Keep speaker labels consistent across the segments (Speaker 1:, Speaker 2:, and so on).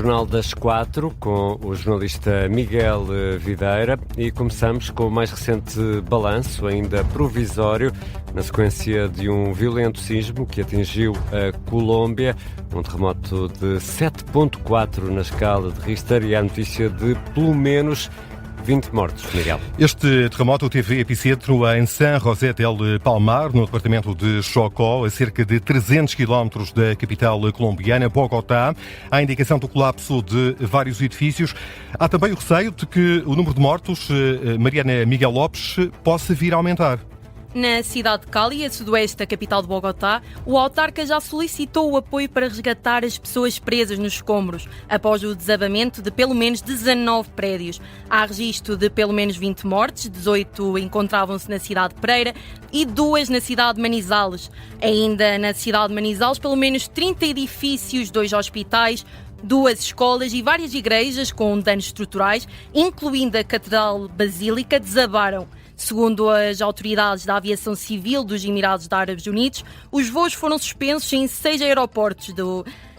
Speaker 1: Jornal das 4 com o jornalista Miguel Videira e começamos com o mais recente balanço, ainda provisório, na sequência de um violento sismo que atingiu a Colômbia, um terremoto de 7.4 na escala de Richter e a notícia de pelo menos 20 mortos, Miguel.
Speaker 2: Este terremoto teve epicentro em San José del Palmar, no departamento de Chocó, a cerca de 300 quilómetros da capital colombiana, Bogotá. Há indicação do colapso de vários edifícios. Há também o receio de que o número de mortos, Mariana Miguel Lopes, possa vir a aumentar.
Speaker 3: Na cidade de Cali, a sudoeste da capital de Bogotá, o autarca já solicitou o apoio para resgatar as pessoas presas nos escombros, após o desabamento de pelo menos 19 prédios. Há registro de pelo menos 20 mortes, 18 encontravam-se na cidade de Pereira e 2 na cidade de Manizales. Ainda na cidade de Manizales, pelo menos 30 edifícios, 2 hospitais, 2 escolas e várias igrejas com danos estruturais, incluindo a Catedral Basílica, desabaram. Segundo as autoridades da aviação civil dos Emirados Árabes Unidos, os voos foram suspensos em 6 aeroportos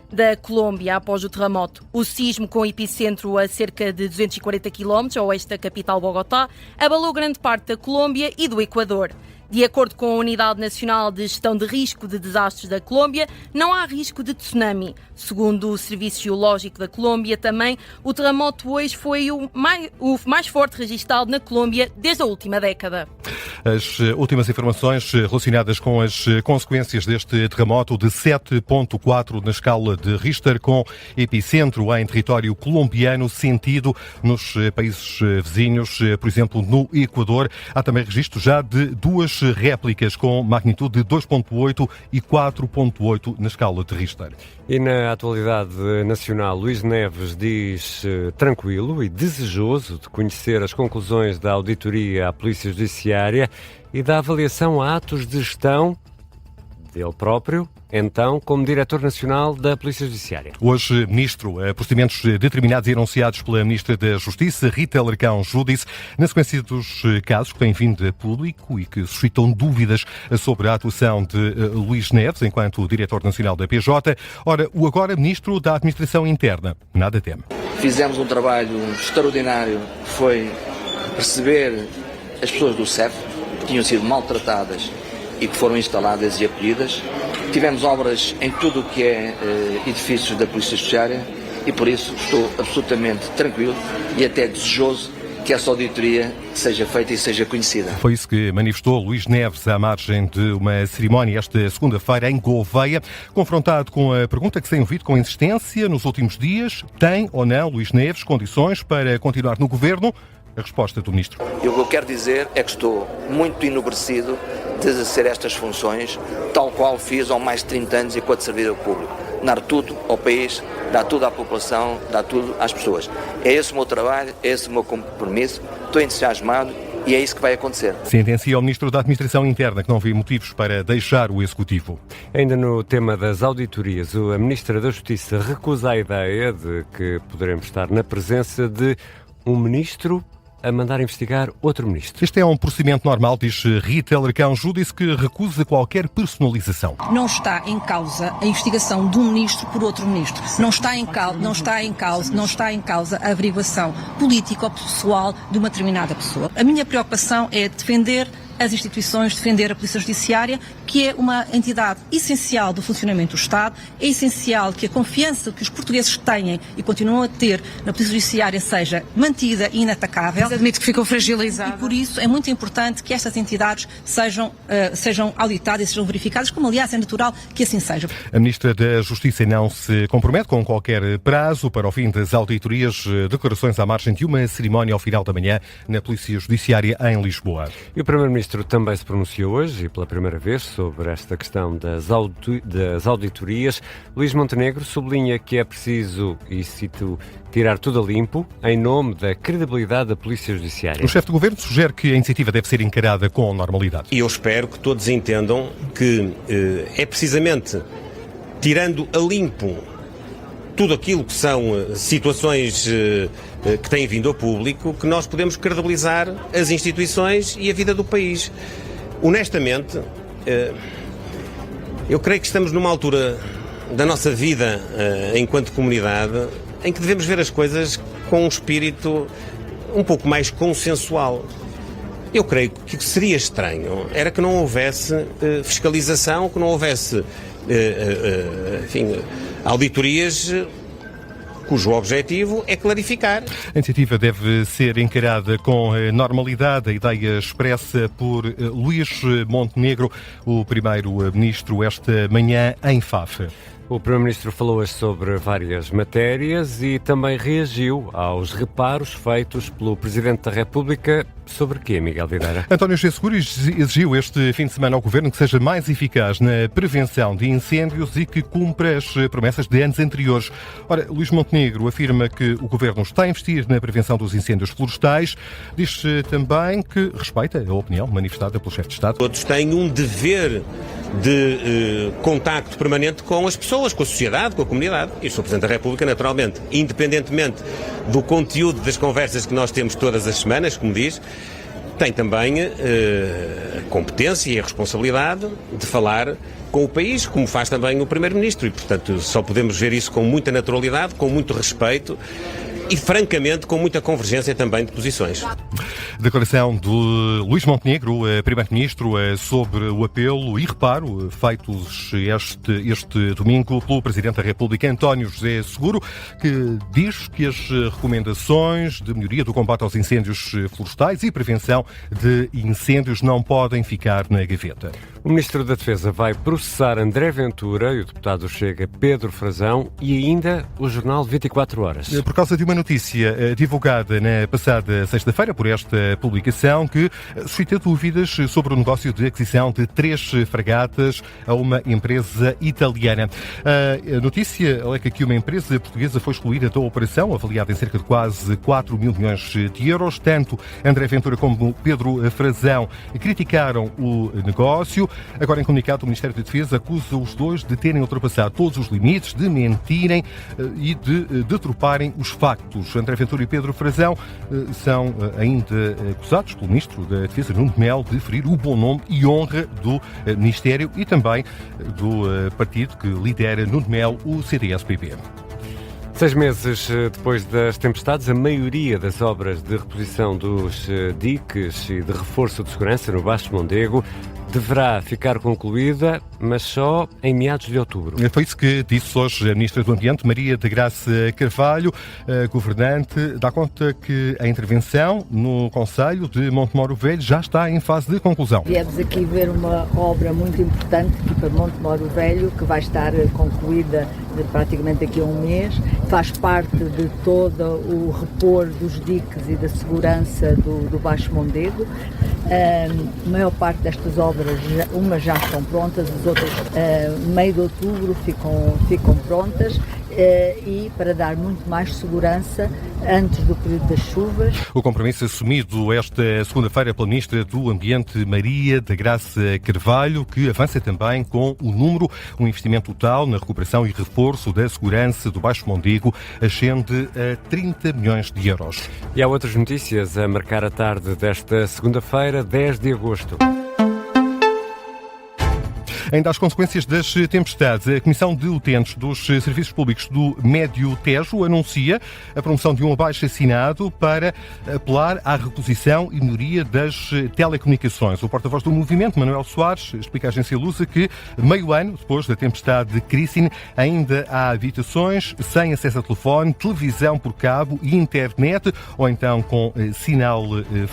Speaker 3: da Colômbia após o terremoto. O sismo, com epicentro a cerca de 240 km a oeste da capital Bogotá, abalou grande parte da Colômbia e do Equador. De acordo com a Unidade Nacional de Gestão de Risco de Desastres da Colômbia, não há risco de tsunami. Segundo o Serviço Geológico da Colômbia, também, o terremoto hoje foi o mais forte registrado na Colômbia desde a última década.
Speaker 2: As últimas informações relacionadas com as consequências deste terremoto de 7.4 na escala de Richter, com epicentro em território colombiano, sentido nos países vizinhos, por exemplo, no Equador. Há também registro já de 2 réplicas com magnitude de 2.8 e 4.8 na escala de Richter.
Speaker 1: E na atualidade nacional, Luís Neves diz tranquilo e desejoso de conhecer as conclusões da auditoria à Polícia Judiciária e da avaliação a atos de gestão dele próprio, então, como Diretor Nacional da Polícia Judiciária.
Speaker 2: Hoje, Ministro, procedimentos determinados e anunciados pela Ministra da Justiça, Rita Alarcão Júdice, na sequência dos casos que têm vindo a público e que suscitam dúvidas sobre a atuação de Luís Neves, enquanto Diretor Nacional da PJ. Ora, o agora Ministro da Administração Interna, nada teme.
Speaker 4: Fizemos um trabalho extraordinário, que foi perceber as pessoas do CEF, que tinham sido maltratadas e que foram instaladas e acolhidas. Tivemos obras em tudo o que é edifícios da Polícia Judiciária e por isso estou absolutamente tranquilo e até desejoso que essa auditoria seja feita e seja conhecida.
Speaker 2: Foi isso que manifestou Luís Neves à margem de uma cerimónia esta segunda-feira em Gouveia, confrontado com a pergunta que se tem ouvido com insistência nos últimos dias: tem ou não Luís Neves condições para continuar no governo? A resposta do Ministro.
Speaker 4: E o que eu quero dizer é que estou muito enobrecido de exercer estas funções, tal qual fiz há mais de 30 anos enquanto servidor público. Dar tudo ao país, dar tudo à população, dar tudo às pessoas. É esse o meu trabalho, é esse o meu compromisso, estou entusiasmado e é isso que vai acontecer.
Speaker 2: Sentencia o Ministro da Administração Interna, que não vê motivos para deixar o Executivo.
Speaker 1: Ainda no tema das auditorias, a Ministra da Justiça recusa a ideia de que poderemos estar na presença de um Ministro a mandar investigar outro ministro.
Speaker 2: Este é um procedimento normal, diz Rita Alarcão Júdice, que recusa qualquer personalização.
Speaker 5: Não está em causa a investigação de um ministro por outro ministro. Não está em causa a averiguação política ou pessoal de uma determinada pessoa. A minha preocupação é defender as instituições, defender a Polícia Judiciária, que é uma entidade essencial do funcionamento do Estado. É essencial que a confiança que os portugueses têm e continuam a ter na Polícia Judiciária seja mantida e inatacável.
Speaker 6: Mas admito que ficou fragilizada.
Speaker 5: E por isso é muito importante que estas entidades sejam auditadas e sejam verificadas, como aliás é natural que assim seja.
Speaker 2: A Ministra da Justiça não se compromete com qualquer prazo para o fim das auditorias, declarações à margem de uma cerimónia ao final da manhã na Polícia Judiciária em Lisboa.
Speaker 1: E o Primeiro-Ministro também se pronunciou hoje, e pela primeira vez, sobre esta questão das auditorias. Luís Montenegro sublinha que é preciso, e cito, tirar tudo a limpo em nome da credibilidade da Polícia Judiciária.
Speaker 2: O chefe de governo sugere que a iniciativa deve ser encarada com normalidade.
Speaker 7: E eu espero que todos entendam que é precisamente tirando a limpo tudo aquilo que são situações que têm vindo ao público, que nós podemos credibilizar as instituições e a vida do país. Honestamente, eu creio que estamos numa altura da nossa vida enquanto comunidade em que devemos ver as coisas com um espírito um pouco mais consensual. Eu creio que o que seria estranho era que não houvesse fiscalização, que não houvesse auditorias cujo objetivo é clarificar.
Speaker 2: A iniciativa deve ser encarada com normalidade. A ideia expressa por Luís Montenegro, o primeiro-ministro, esta manhã em Faf.
Speaker 1: O Primeiro-Ministro falou hoje sobre várias matérias e também reagiu aos reparos feitos pelo Presidente da República. Sobre quê, Miguel Videira?
Speaker 2: António José Seguro exigiu este fim de semana ao Governo que seja mais eficaz na prevenção de incêndios e que cumpra as promessas de anos anteriores. Ora, Luís Montenegro afirma que o Governo está a investir na prevenção dos incêndios florestais. Diz também que respeita a opinião manifestada pelo chefe de Estado.
Speaker 7: Todos têm um dever de contacto permanente com as pessoas, com a sociedade, com a comunidade. E o Sr. Presidente da República, naturalmente, independentemente do conteúdo das conversas que nós temos todas as semanas, como diz, tem também a competência e a responsabilidade de falar com o país, como faz também o Primeiro-Ministro. E, portanto, só podemos ver isso com muita naturalidade, com muito respeito e, francamente, com muita convergência também de posições.
Speaker 2: Declaração de Luís Montenegro, Primeiro-Ministro, sobre o apelo e reparo feitos este domingo pelo Presidente da República, António José Seguro, que diz que as recomendações de melhoria do combate aos incêndios florestais e prevenção de incêndios não podem ficar na gaveta.
Speaker 1: O Ministro da Defesa vai processar André Ventura e o deputado do Chega Pedro Frazão e ainda o jornal 24 Horas.
Speaker 2: Por causa de uma notícia divulgada na passada sexta-feira por esta publicação que suscita dúvidas sobre o negócio de aquisição de 3 fragatas a uma empresa italiana. A notícia alega que uma empresa portuguesa foi excluída da operação, avaliada em cerca de quase 4 mil milhões de euros. Tanto André Ventura como Pedro Frazão criticaram o negócio. Agora, em comunicado, o Ministério da Defesa acusa os dois de terem ultrapassado todos os limites, de mentirem e de deturparem os factos. André Ventura e Pedro Frazão são ainda acusados pelo Ministro da Defesa, Nuno Melo, de ferir o bom nome e honra do Ministério e também do partido que lidera Nuno Melo, o CDS-PP.
Speaker 1: 6 meses depois das tempestades, a maioria das obras de reposição dos diques e de reforço de segurança no Baixo Mondego deverá ficar concluída, mas só em meados de outubro.
Speaker 2: Foi isso que disse hoje a Ministra do Ambiente, Maria de Graça Carvalho. A governante dá conta que a intervenção no Concelho de Montemor o Velho já está em fase de conclusão.
Speaker 6: Viemos aqui ver uma obra muito importante aqui para Montemor o Velho, que vai estar concluída praticamente daqui a um mês. Faz parte de todo o repor dos diques e da segurança do Baixo Mondego. A maior parte destas obras, umas já estão prontas, as outras meio de outubro ficam prontas e para dar muito mais segurança antes do período das chuvas.
Speaker 2: O compromisso assumido esta segunda-feira pela Ministra do Ambiente, Maria da Graça Carvalho, que avança também com o investimento total na recuperação e reforço da segurança do Baixo Mondego ascende a 30 milhões de euros.
Speaker 1: E há outras notícias a marcar a tarde desta segunda-feira, 10 de agosto.
Speaker 2: Ainda as consequências das tempestades, a Comissão de Utentes dos Serviços Públicos do Médio Tejo anuncia a promoção de um abaixo-assinado para apelar à reposição e melhoria das telecomunicações. O porta-voz do movimento, Manuel Soares, explica à agência Lusa que, meio ano depois da tempestade de Christine, ainda há habitações sem acesso a telefone, televisão por cabo e internet, ou então com sinal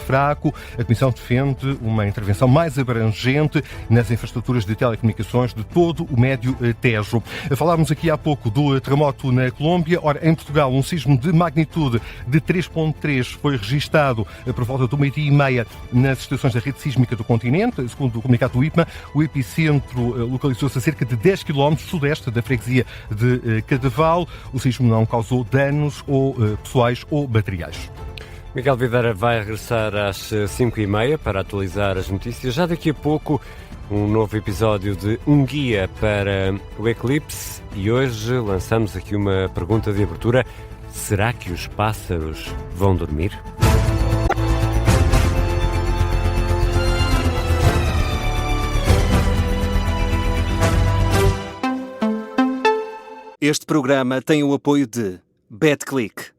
Speaker 2: fraco. A Comissão defende uma intervenção mais abrangente nas infraestruturas de telecomunicações de todo o Médio Tejo. Falámos aqui há pouco do terremoto na Colômbia. Ora, em Portugal, um sismo de magnitude de 3.3 foi registado por volta do 12h30 nas estações da rede sísmica do continente. Segundo o comunicado do IPMA, o epicentro localizou-se a cerca de 10 km sudeste da freguesia de Cadaval. O sismo não causou danos pessoais ou materiais.
Speaker 1: Miguel Videira vai regressar às 5h30 para atualizar as notícias. Já daqui a pouco, um novo episódio de Um Guia para o Eclipse. E hoje lançamos aqui uma pergunta de abertura. Será que os pássaros vão dormir?
Speaker 8: Este programa tem o apoio de BetClick.